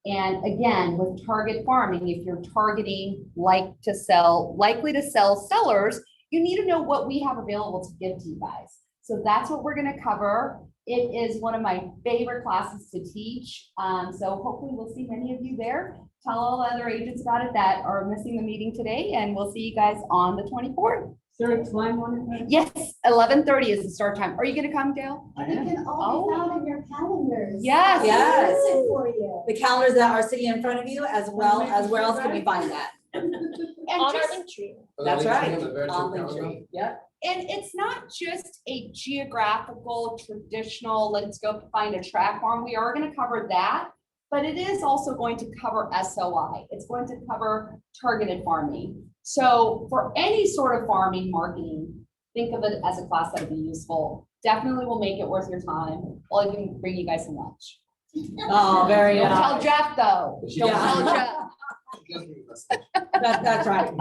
And again, with target farming, if you're targeting likely to sell sellers, you need to know what we have available to give to you guys. So that's what we're going to cover. It is one of my favorite classes to teach. So hopefully we'll see many of you there. Tell all other agents about it that are missing the meeting today, and we'll see you guys on the 24th. Is there a time on it? Yes, 11:30 is the start time. Are you going to come, Dale? It can all be found in your calendars. Yes. Yes. Listen for you. The calendars that are sitting in front of you, as well as where else can we find that? and On our just, link tree. That's right. On the virtual On calendar. Linktree. Yep. and it's not just a geographical, traditional, let's go find a track farm. We are gonna cover that, but it is also going to cover SOI. It's going to cover targeted farming. So for any sort of farming marketing, think of it as a class that would be useful. Definitely will make it worth your time. I'll even bring you guys some lunch. Oh, very Don't tell nice. Jeff though. She Don't doesn't. tell Jeff. That's right.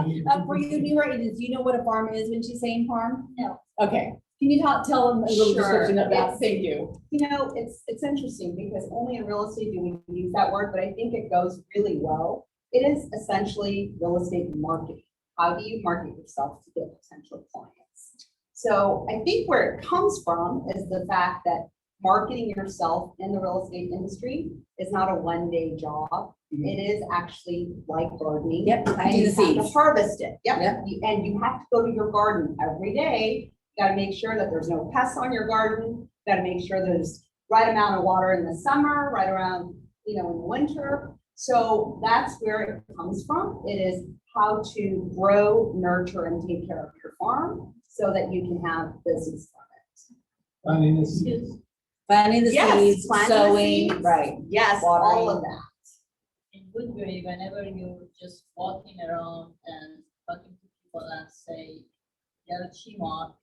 For you newer agents, do you know what a farm is when she's saying farm? No. Okay. Can you tell them a little Sure. description of that? It's- Thank you. You know, it's interesting because only in real estate do we use that word, but I think it goes really well. It is essentially real estate marketing. How do you market yourself to get potential clients? So I think where it comes from is the fact that marketing yourself in the real estate industry is not a one-day job. It is actually like gardening. Yep, planting the You have to seeds. harvest it. Yep. Yep. And you have to go to your garden every day. You gotta make sure that there's no pests on your garden. You gotta make sure there's right amount of water in the summer, right around, in the winter. So that's where it comes from. It is how to grow, nurture, and take care of your farm so that you can have business from I mean, it's, Planting the Yes, seeds, planting the sowing, seeds. right. it. Yes, all Watering. of that. In Woodbury, whenever you're just walking around and talking to people and say, Del Chima,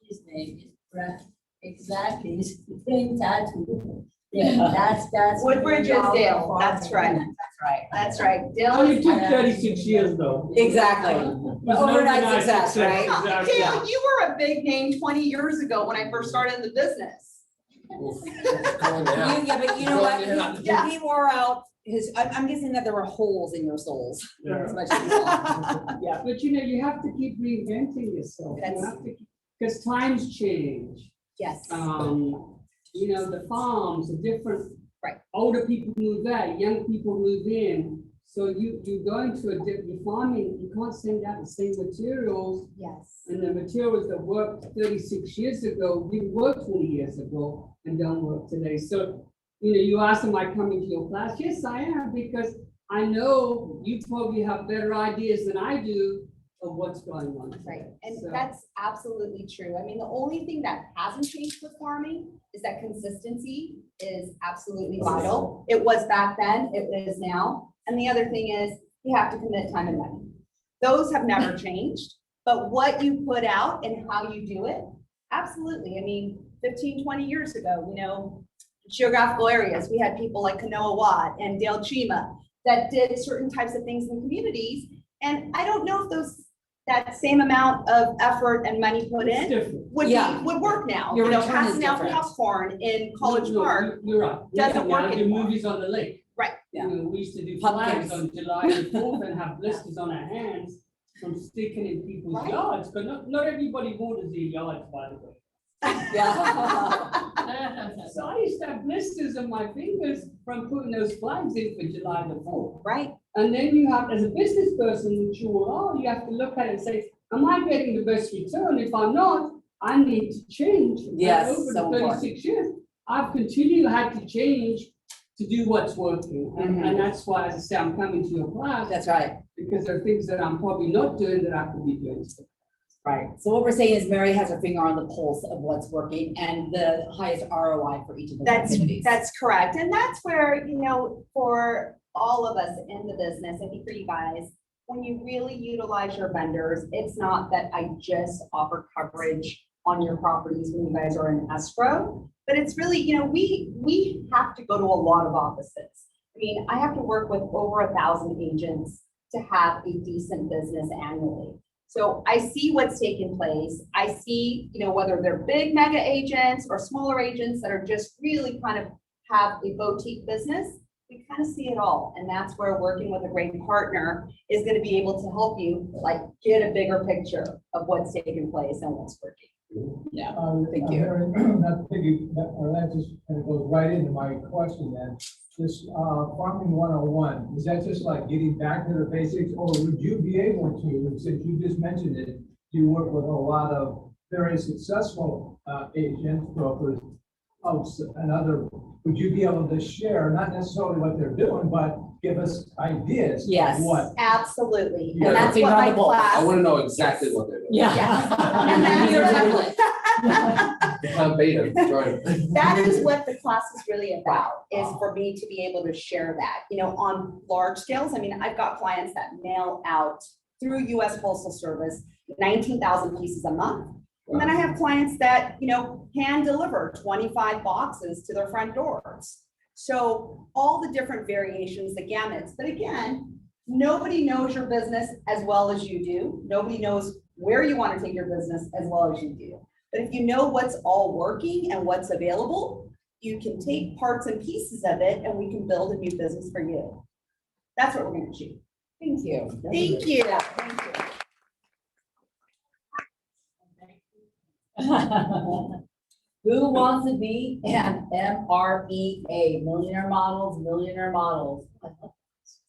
his name is Brad, exactly, it's the same tattoo. Yeah, that's. Woodbridge is Dale. That's right. That's right. That's right. Only Dylan. took 36 years though. Exactly. It's Overnight overnight success, right? Exactly. Dale, you were a big name 20 years ago when I first started in the business. Oof, calling it out. Yeah, but you know what? Yeah. He wore out his, I'm guessing that there were holes in your souls. Yeah. As much as you saw. Yeah. But you have to keep reinventing yourself. Because times change. Yes. The farms, the different. Right. Older people move out, young people move in. So you go into a different farming, you can't send out the same materials. Yes. And the materials that worked 36 years ago, didn't work 20 years ago and don't work today. So, you ask them, am I coming to your class? Yes, I am, because I know you probably have better ideas than I do of what's going on. Right. And So- that's absolutely true. I mean, the only thing that hasn't changed with farming is that consistency is absolutely vital. It was back then, it is now. And the other thing is you have to commit time and money. Those have never changed, but what you put out and how you do it, absolutely. I mean, 15, 20 years ago, geographical areas, we had people like Kanoa Watt and Dale Chima that did certain types of things in communities. And I don't know if that same amount of effort and money put It's in different. would work now. Your return is Passing out different. popcorn in College No, Park. You're right. doesn't work Now do anymore. movies on the lake. Right. Yeah. We used to do Pumpkins. flags on July the 4th and have blisters on our hands from sticking in people's Right. yards, but not everybody waters their yards, by the way. Yeah. So I used to have blisters on my fingers from putting those flags in for July the 4th. Right. And then you have, as a business person, which you all are, you have to look at it and say, am I getting the best return? If I'm not, I need to change. And Yes, over so the important. 36 years, I've continually had to change to do what's working. And that's why, as I say, I'm coming to your class, That's right. because there are things that I'm probably not doing that I could be doing. Right. So what we're saying is Mary has her finger on the pulse of what's working and the highest ROI for each of those activities. That's correct. And that's where, for all of us in the business, I think for you guys, when you really utilize your vendors, it's not that I just offer coverage on your properties when you guys are in escrow, but it's really, we have to go to a lot of offices. I mean, I have to work with over 1,000 agents to have a decent business annually. So I see what's taking place. I see, whether they're big mega agents or smaller agents that are just really kind of have a boutique business. We kind of see it all. And that's where working with a great partner is going to be able to help you get a bigger picture of what's taking place and what's working. Yeah. Thank you. That just kind of goes right into my question then. This farming 101, is that just like getting back to the basics, or would you be able to, since you just mentioned it, you work with a lot of very successful agents, brokers, folks another, would you be able to share, not necessarily what they're doing, but give us ideas? of Yes. What? Absolutely. Yeah. And that's Finger what on my the pulse. I class. wanna know exactly what they're doing. Yeah. And that's Your what- template. You can't beat them, join. That is what the class is really about, is for me to be able to share that, you know, on large scales. I mean, I've got clients that mail out through US Postal Service, 19,000 pieces a month. And then I have clients that, you know, hand deliver 25 boxes to their front doors. So all the different variations, the gamuts, but again, nobody knows your business as well as you do. Nobody knows where you want to take your business as well as you do. But if you know what's all working and what's available, you can take parts and pieces of it and we can build a new business for you. That's what we're going to achieve. Thank you. Thank you. Thank you. Who wants to be an MREA, Millionaire Models?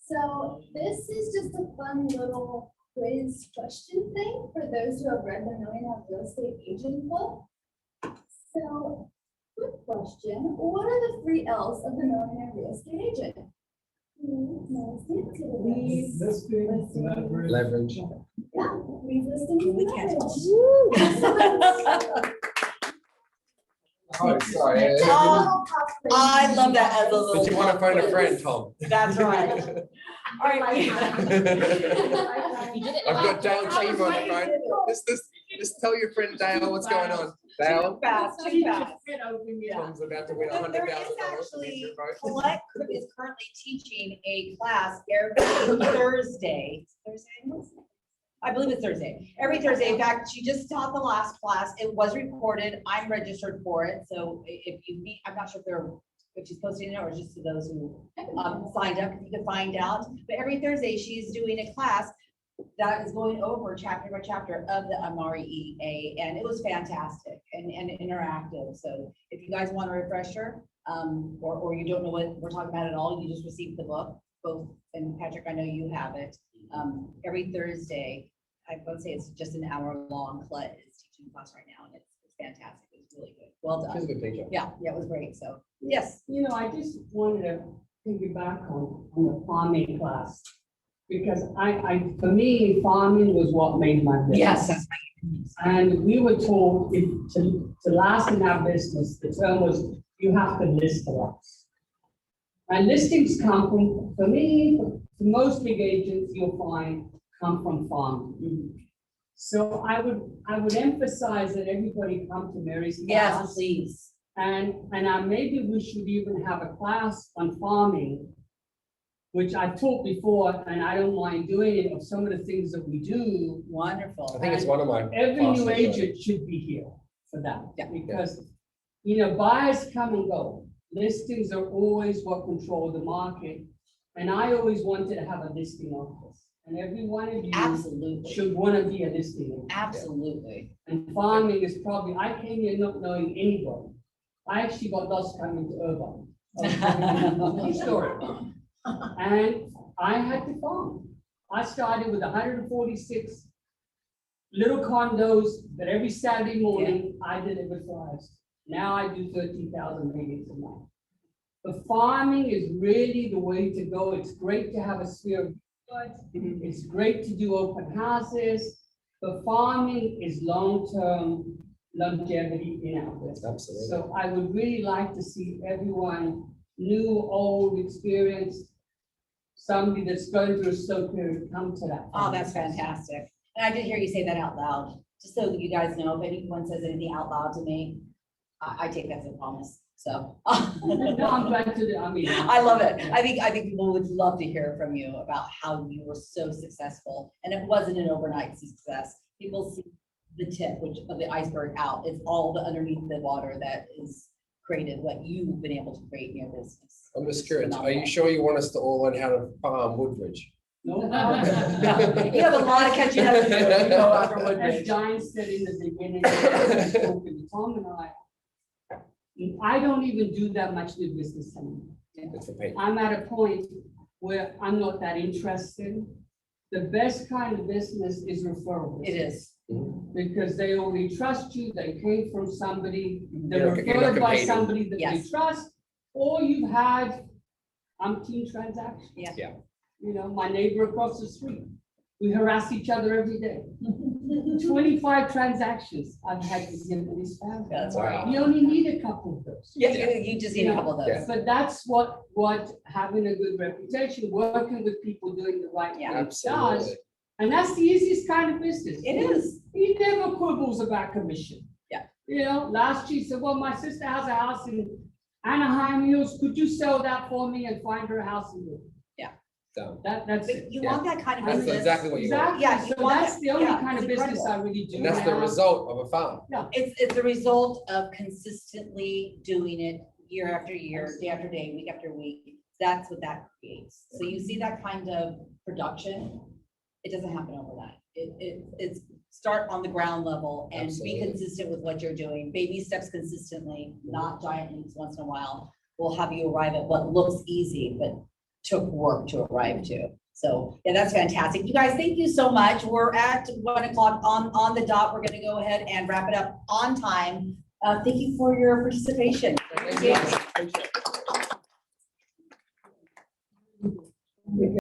So this is just a fun little quiz question thing for those who have read the Millionaire Real Estate Agent book. So, quick question, what are the 3 L's of the Millionaire Real Estate Agent? Leads, Listing, leverage. Leverage. yeah, leads, listings, We and can't leverage. Oh, sorry. Oh, I love that as a little. But you wanna phone a friend, Tom. That's right. All right. You did it. I've got Dale Cheever on the phone. Just tell your friend Dale what's going on. Dale, Too fast, too fast. Tom's about to win But there $100,000. is actually, vote. Colette is currently teaching a class every Thursday. I believe it's Thursday, every Thursday. In fact, she just taught the last class. It was recorded. I'm registered for it. So if you meet, I'm not sure if she's posting it or just to those who signed up, you can find out. But every Thursday, she's doing a class that is going over chapter by chapter of the MREA, and it was fantastic and interactive. So if you guys want a refresher, or you don't know what we're talking about at all, you just received the book, both, and Patrick, I know you have it. Every Thursday, I would say it's just an hour long. Colette is teaching class right now, and it's fantastic. It's really good. Well She's a done. good teacher. Yeah, it was great. So, yes. You know, I just wanted to piggyback on the farming class. Because for me, farming was what made my business. Yes. And we were told to last in our business, the term was, you have to list a lot. And listings come from, for me, for most big agents, you'll find, come from farming. So I would emphasize that everybody come to Mary's Yes, class. please. And maybe we should even have a class on farming, which I've taught before, and I don't mind doing it, of some of the things that we do. Wonderful. I think it's one of my. Every new classes, agent should be here for that. Yeah. Because, you know, buyers come and go. Listings are always what control the market. And I always wanted to have a listing office. And every one of you Absolutely. should want to be a listing agent. Absolutely. And farming is probably, I came here not knowing anybody. I actually got lost coming to Irvine. True story. And I had to farm. I started with 146 little condos that every Saturday morning I delivered flyers. Now I do 13,000 meetings a month. The farming is really the way to go. It's great to have a sphere of influence. It's great to do open houses. The farming is long-term longevity in our business. Absolutely. So I would really like to see everyone, new, old, experienced, somebody that's going through a slow period, come to that. Oh, that's fantastic. And I did hear you say that out loud, just so that you guys know, if anyone says anything out loud to me, I take that as a promise, so. No, I'm glad to, I love it. I think people would love to hear from you about how you were so successful, and it wasn't an overnight success. People see the tip, which of the iceberg out, it's all the underneath the water that is created what you've been able to create in your business. I'm just curious, are you sure you want us to all learn how to farm Woodbridge? No. You have a lot of catching up to do. You know, after As Woodbridge. John said in the beginning, Tom and I don't even do that much new business anymore. It's the paper. I'm at a point where I'm not that interested. The best kind of business is referral. It is. Because they only trust you, they came from somebody, they're You're not referred by competing. somebody that they Yes. trust, or you've had umpteen transactions. Yeah. Yeah. You know, my neighbor across the street, we harass each other every day. 25 transactions I've had with him and his family. That's Wow. right. You only need a couple of those. Yeah, you just need a couple of those. But that's what having a good reputation, working with people doing the right Yeah. thing does. Absolutely. And that's the easiest kind of business. It is. He never quibbles about commission. Yeah. You know, last year he said, well, my sister has a house in Anaheim Hills. Could you sell that for me and find her a house in Wood? Done. That's it. But you want that kind of That's business. exactly what you want. Exactly. Yeah, you So want that's that- the only yeah, kind of it's business I incredible. really do. And that's the now. result of a farm. It's a result of consistently doing it year after year, day after day, week after week. That's what that creates. So you see that kind of production, it doesn't happen overnight. It's start on the ground level and be Absolutely. consistent with what you're doing. Baby steps consistently, not giant leaps once in a while. Will have you arrive at what looks easy, but took work to arrive to. So, yeah, that's fantastic. You guys, thank you so much. We're at 1 o'clock on the dot. We're gonna go ahead and wrap it up on time. Thank you for your participation. Thank you. Appreciate it.